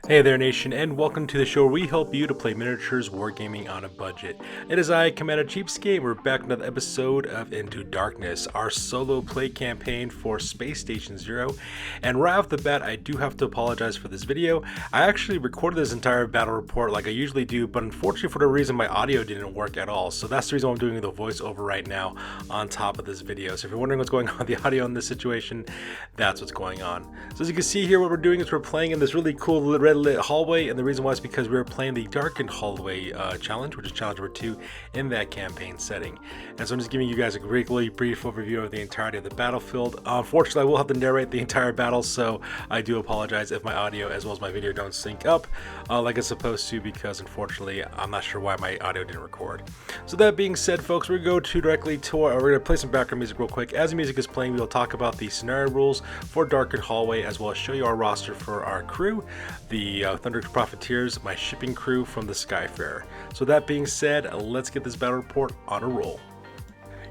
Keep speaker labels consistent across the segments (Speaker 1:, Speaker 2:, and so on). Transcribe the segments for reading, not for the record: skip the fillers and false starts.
Speaker 1: Hey there, nation, and welcome to the show where we help you to play miniatures wargaming on a budget. It is I, Commander Cheapskate. We're back with another episode of Into Darkness, our solo play campaign for Space Station Zero. And right off the bat, I do have to apologize for this video. I actually recorded this entire battle report like I usually do, but unfortunately for the reason my audio didn't work at all. So that's the reason why I'm doing the voiceover right now on top of this video. So if you're wondering what's going on with the audio in this situation, that's what's going on. So as you can see here, what we're doing is we're playing in this really cool red lit hallway, and the reason why is because we were playing the Darkened Hallway challenge, which is challenge number 2 in that campaign setting. And so I'm just giving you guys a really brief overview of the entirety of the battlefield. Unfortunately, I will have to narrate the entire battle, so I do apologize if my audio as well as my video don't sync up like it's supposed to, because unfortunately I'm not sure why my audio didn't record. So that being said, folks, we're going to go directly to we're going to play some background music real quick. As the music is playing, we'll talk about the scenario rules for Darkened Hallway, as well as show you our roster for our crew, the Thundrik Profiteers, my shipping crew from the Skyfarer. So that being said, let's get this battle report on a roll.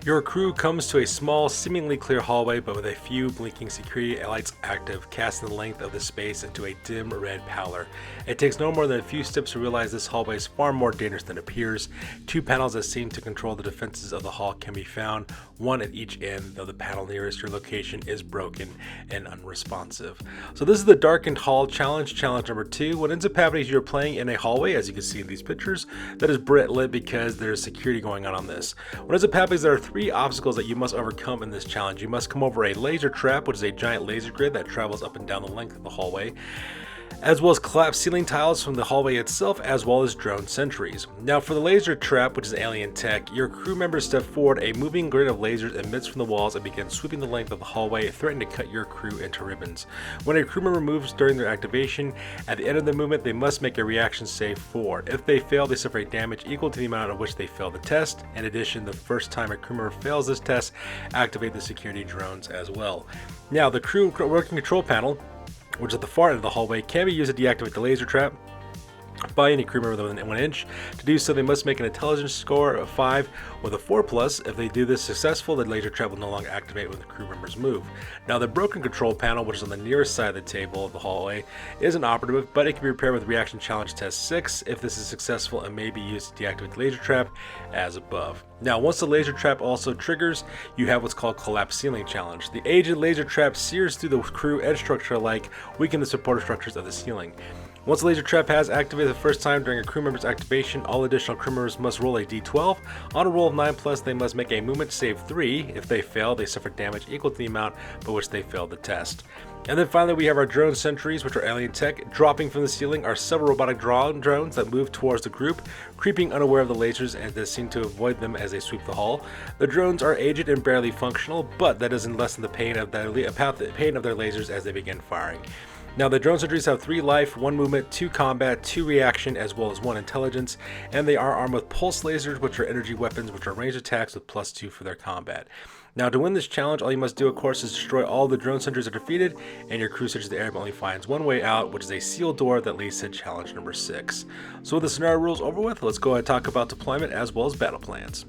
Speaker 1: Your crew comes to a small, seemingly clear hallway, but with a few blinking security lights active, casting the length of the space into a dim red pallor. It takes no more than a few steps to realize this hallway is far more dangerous than it appears. Two panels that seem to control the defenses of the hall can be found, one at each end, though the panel nearest your location is broken and unresponsive. So this is the Darkened Hall challenge, challenge number 2. What ends up happening is you're playing in a hallway, as you can see in these pictures, that is bright lit because there's security going on this. What ends up happening is there are 3 obstacles that you must overcome in this challenge. You must come over a laser trap, which is a giant laser grid that travels up and down the length of the hallway, as well as collapsed ceiling tiles from the hallway itself, as well as drone sentries. Now for the laser trap, which is alien tech, your crew members step forward. A moving grid of lasers emits from the walls and begins sweeping the length of the hallway, threatening to cut your crew into ribbons. When a crew member moves during their activation, at the end of the movement they must make a reaction save forward. If they fail, they suffer damage equal to the amount at which they fail the test. In addition, the first time a crew member fails this test, activate the security drones as well. Now the crew working control panel, which is at the far end of the hallway, can be used to deactivate the laser trap by any crew member within 1 inch. To do so, they must make an intelligence score of 5 with a 4+. If they do this successful, the laser trap will no longer activate when the crew members move. Now the broken control panel, which is on the nearest side of the table of the hallway, isn't operative, but it can be repaired with reaction challenge test 6. If this is successful, it may be used to deactivate the laser trap as above. Now once the laser trap also triggers, you have what's called collapsed ceiling challenge. The aged laser trap sears through the crew edge structure alike, weakening the supportive structures of the ceiling. Once the laser trap has activated the first time during a crew member's activation, all additional crew members must roll a d12. On a roll of 9+, they must make a movement save 3. If they fail, they suffer damage equal to the amount by which they failed the test. And then finally, we have our drone sentries, which are alien tech. Dropping from the ceiling are several robotic drones that move towards the group, creeping unaware of the lasers and that seem to avoid them as they sweep the hall. The drones are aged and barely functional, but that doesn't lessen the pain of their lasers as they begin firing. Now the drone sentries have 3 life, 1 movement, 2 combat, 2 reaction, as well as 1 intelligence, and they are armed with pulse lasers, which are energy weapons, which are ranged attacks with +2 for their combat. Now to win this challenge, all you must do, of course, is destroy all the drone sentries that are defeated, and your crew searches the air but only finds one way out, which is a sealed door that leads to challenge number 6. So with the scenario rules over with, let's go ahead and talk about deployment as well as battle plans.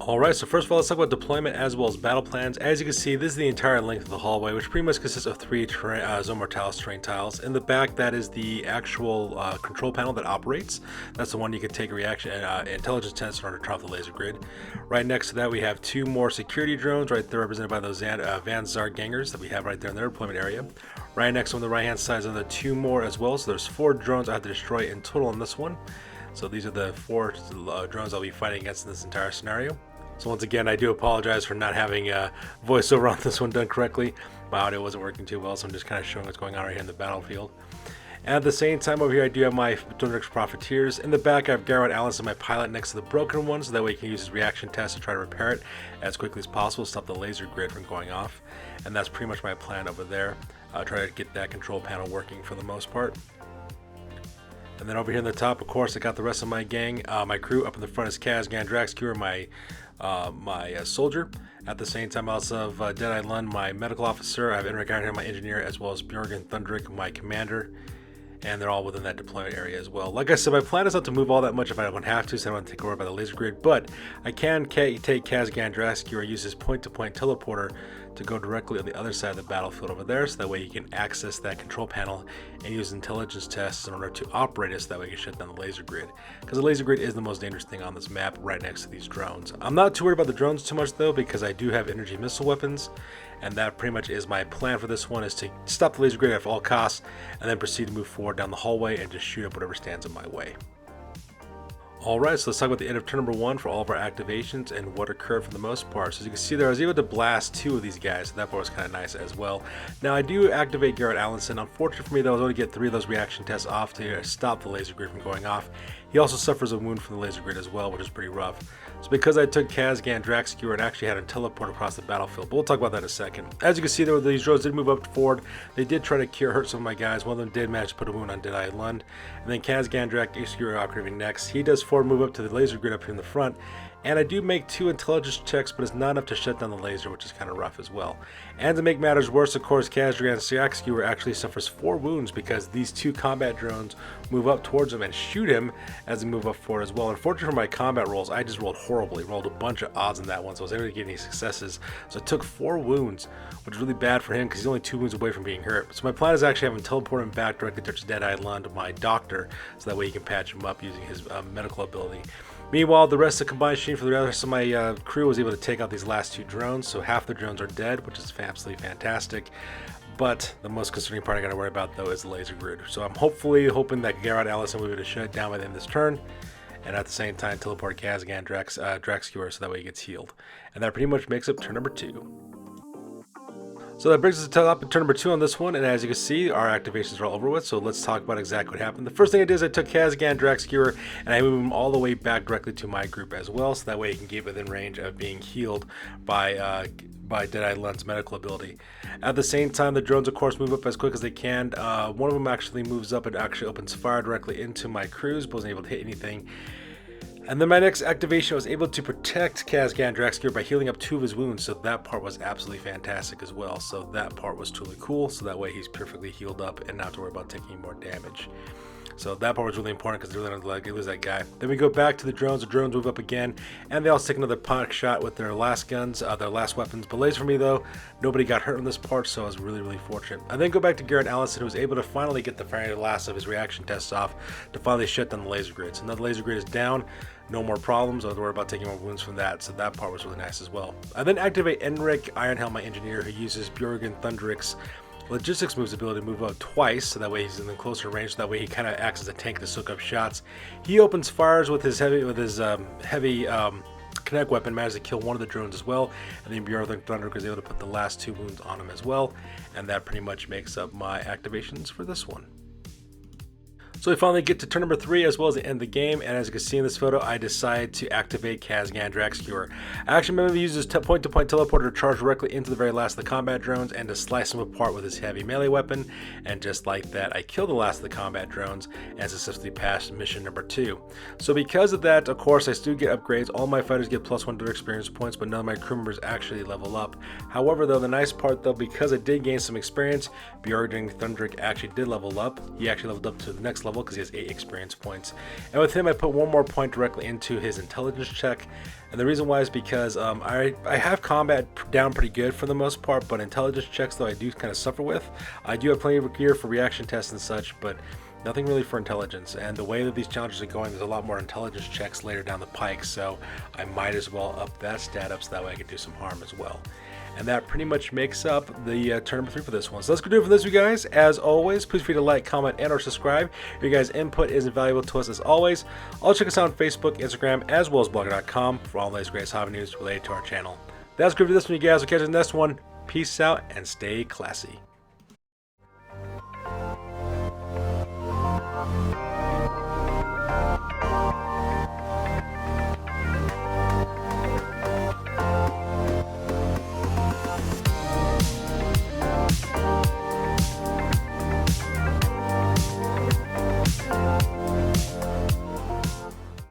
Speaker 1: Alright, so first of all, let's talk about deployment as well as battle plans. As you can see, this is the entire length of the hallway, which pretty much consists of 3 Zone Mortalis terrain tiles. In the back, that is the actual control panel that operates. That's the one you can take a reaction intelligence test in order to drop the laser grid. Right next to that, we have 2 more security drones, right there represented by those Vanzar gangers that we have right there in their deployment area. Right next on the right-hand side is another 2 more as well, so there's 4 drones I have to destroy in total on this one. So these are the 4 drones I'll be fighting against in this entire scenario. So once again, I do apologize for not having a voiceover on this one done correctly. My audio wasn't working too well, so I'm just kind of showing what's going on right here in the battlefield. And at the same time over here, I do have my Thundrik Profiteers. In the back, I have Garrett Allison, my pilot, next to the broken one, so that way he can use his reaction test to try to repair it as quickly as possible, stop the laser grid from going off. And that's pretty much my plan over there. Try to get that control panel working for the most part. And then over here in the top, of course, I got the rest of my gang. My crew up in the front is Kaz, Gandrax, my soldier. At the same time, I also have Deadeye Lund, my medical officer. I have Enric here, my engineer, as well as Bjorgen Thundrik, my commander. and they're all within that deployment area as well. Like I said, my plan is not to move all that much if I don't have to, so I don't want to take over by the laser grid, but I can take Kazgan Draxcure and use his point-to-point teleporter to go directly on the other side of the battlefield over there, so that way you can access that control panel and use intelligence tests in order to operate it, so that way you can shut down the laser grid. Because the laser grid is the most dangerous thing on this map, right next to these drones. I'm not too worried about the drones too much though, because I do have energy missile weapons, and that pretty much is my plan for this one, is to stop the laser grid at all costs, and then proceed to move forward down the hallway and just shoot up whatever stands in my way. Alright, so let's talk about the end of turn number 1 for all of our activations and what occurred for the most part. So as you can see there, I was able to blast 2 of these guys, so that part was kind of nice as well. Now I do activate Garrett Allenson. Unfortunately for me though, I was able to get 3 of those reaction tests off to stop the laser grid from going off. He also suffers a wound from the laser grid as well, which is pretty rough. So because I took Kazgan Draxcure and actually had him teleport across the battlefield, but we'll talk about that in a second. As you can see there, these drones did move up forward. They did try to hurt some of my guys. One of them did manage to put a wound on Deadeye Lund. And then Kazgan Draxcure operating next. He does forward move up to the laser grid up here in the front. And I do make 2 intelligence checks, but it's not enough to shut down the laser, which is kind of rough as well. And to make matters worse, of course, Kazgan Draxcure actually suffers 4 wounds because these 2 combat drones move up towards him and shoot him as they move up forward as well. Unfortunately for my combat rolls, I just rolled horribly. Rolled a bunch of odds in that one, so I was able to get any successes. So I took 4 wounds, which is really bad for him because he's only 2 wounds away from being hurt. So my plan is actually have him teleport him back directly to Deadeye Lund, my doctor, so that way he can patch him up using his medical ability. Meanwhile, the rest of the combined machine for the rest of my crew was able to take out these last 2 drones, so half the drones are dead, which is absolutely fantastic. But the most concerning part I gotta worry about though is the laser grid. So I'm hoping that Garrett Allison will be able to shut it down by the end of this turn, and at the same time teleport Kazgan Draxcure so that way he gets healed. And that pretty much makes up turn number 2. So that brings us to up turn number 2 on this one, and as you can see, our activations are all over with, so let's talk about exactly what happened. The first thing I did is I took Kazgan Draxcure, and I moved him all the way back directly to my group as well, so that way he can get within range of being healed by Deadeye Lund's medical ability. At the same time, the drones of course move up as quick as they can. One of them actually moves up and actually opens fire directly into my crews, but wasn't able to hit anything. And then my next activation, was able to protect Kazgan Draxcure by healing up 2 of his wounds, so that part was absolutely fantastic as well. So that part was truly cool, so that way he's perfectly healed up and not have to worry about taking more damage. So that part was really important because they're really going to lose that guy. Then we go back to the drones move up again, and they all take another pot shot with their last guns, their last weapons. But laser for me though, nobody got hurt on this part, so I was really fortunate. I then go back to Garrett Allison, who was able to finally get the very last of his reaction tests off to finally shut down the laser grid. So now the laser grid is down, no more problems. I don't have to worry about taking more wounds from that, so that part was really nice as well. I then activate Enrik Ironhelm, my engineer, who uses Bjorgen Thundrik's logistics moves ability to move out twice, so that way he's in the closer range, so that way he kind of acts as a tank to soak up shots. He opens fires with his heavy kinetic weapon, managed to kill one of the drones as well, and then Bjorgen Thundrik was able to put the last 2 wounds on him as well, and that pretty much makes up my activations for this one. So we finally get to turn number 3 as well as the end of the game, and as you can see in this photo, I decide to activate Kazgan Draxcure. I actually remember to use his point-to-point teleporter to charge directly into the very last of the combat drones and to slice them apart with his heavy melee weapon, and just like that, I kill the last of the combat drones and successfully passed mission number 2. So because of that, of course, I still get upgrades. All my fighters get +1 to their experience points, but none of my crew members actually level up. However, though, the nice part though, because I did gain some experience, Bjorgen Thundrik actually did level up. He actually leveled up to the next level because he has 8 experience points, and with him I put 1 more point directly into his intelligence check. And the reason why is because I have combat down pretty good for the most part, but intelligence checks though I do kind of suffer with. I do have plenty of gear for reaction tests and such, but nothing really for intelligence. And the way that these challenges are going, there's a lot more intelligence checks later down the pike, so I might as well up that stat up so that way I can do some harm as well. And that pretty much makes up the turn number 3 for this one. So let's go do it for this, you guys. As always, please feel free to like, comment, and or subscribe. Your guys' input is invaluable to us as always. Also check us out on Facebook, Instagram, as well as blogger.com for all the latest greatest hobby news related to our channel. That's good for this one, you guys. We'll catch you in the next one. Peace out and stay classy.